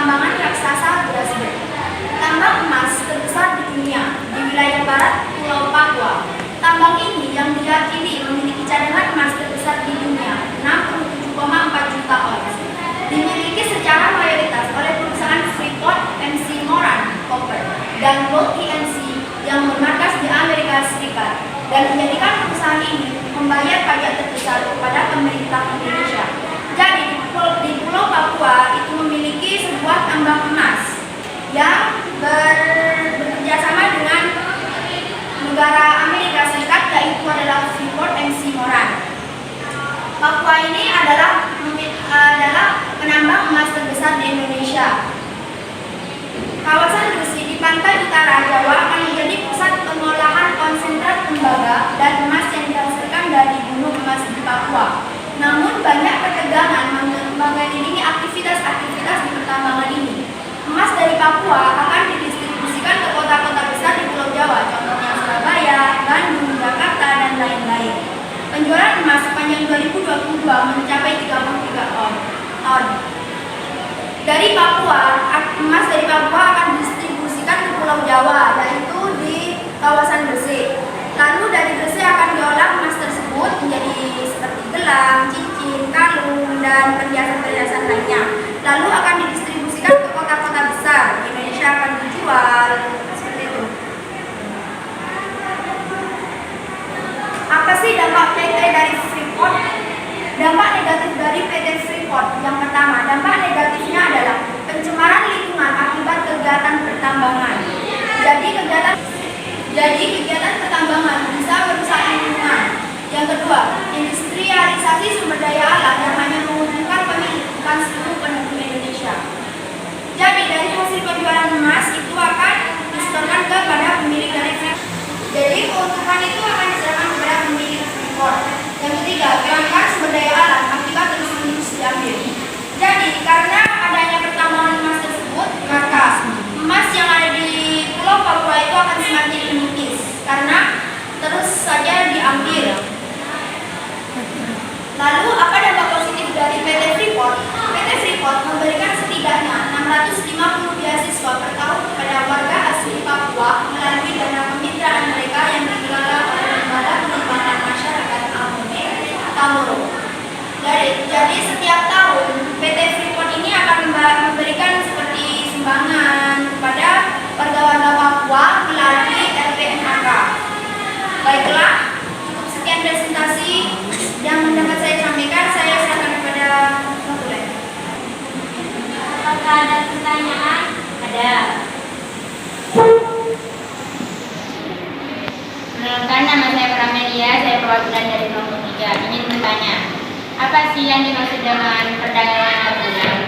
pertambangan raksasa Grasberg. Tambang emas terbesar di dunia di wilayah barat Pulau Papua. Tambang ini yang diyakini memiliki cadangan emas terbesar di dunia, 67,4 juta ons. Dimiliki secara mayoritas oleh perusahaan Freeport MC Moran Copper dan Gold PNC yang bermarkas di Amerika Serikat, dan menjadikan perusahaan ini membayar pajak terbesar kepada pemerintah Indonesia. Jadi di Pulau Papua itu memiliki sebuah tambang emas yang bekerja sama dengan negara Amerika Serikat, yaitu adalah Freeport MC Moran. Papua ini adalah penambang emas terbesar di Indonesia. Kawasan Gresik di pantai utara Jawa akan menjadi pusat pengolahan konsentrat tembaga dan emas yang dihasilkan dari gunung emas di Papua. Namun banyak ketegangan mengelilingi aktivitas di pertambangan ini. Emas dari Papua akan didistribusikan ke kota-kota besar di Pulau Jawa, contohnya Surabaya, Bandung, Jakarta, dan lain-lain. Penjualan emas sepanjang 2022 mencapai 33 ton. Dari Papua, emas dari Papua akan didistribusikan ke Pulau Jawa, yaitu di kawasan Gresik. Lalu dari Gresik akan diolah emas tersebut menjadi seperti gelang, cincin, kalung, dan perhiasan-perhiasan lainnya. Lalu akan didistribusikan ke kota-kota besar. Di Indonesia akan dijual seperti itu. Apa sih dampak PT dari Freeport? Dampak negatif dari PT Freeport. Yang pertama, dampak negatifnya adalah pencemaran lingkungan akibat kegiatan pertambangan. Jadi kegiatan pertambangan bisa merusak lingkungan. Yang kedua, industrialisasi sumber daya alam yang hanya menguntungkan pemilik, bukan seluruh penduduk Indonesia. Jadi dari hasil penjualan emas itu akan disetorkan kepada pemilik dari Freeport. Jadi keuntungan itu akan diserahkan kepada pemilik Freeport. Yang ketiga, kelangkaan sumber daya alam akibat terus-menerus diambil. Jadi karena adanya pertambangan emas tersebut, maka emas yang ada di Pulau Papua itu akan semakin menipis karena terus saja diambil. Lalu apa dampak positif dari PT Freeport? PT Freeport memberikan setidaknya 650 beasiswa per tahun kepada warga asli Papua melalui dana kemitraan mereka yang dikelola oleh Lembaga Pengembangan Masyarakat Amone Tamoro. Jadi setiap tahun PT Freeport ini akan memberikan seperti sumbangan kepada warga-warga Papua melalui LPMAK. Baiklah, cukup sekian presentasi yang dapat saya sampaikan. Saya serahkan kepada Nobule. Apakah ada pertanyaan? Ada. Perkenalkan, nama saya Pramelia, saya perwakilan dari kelompok 3. Ingin bertanya, apa sih yang dimaksud dengan perdagangan perbulan?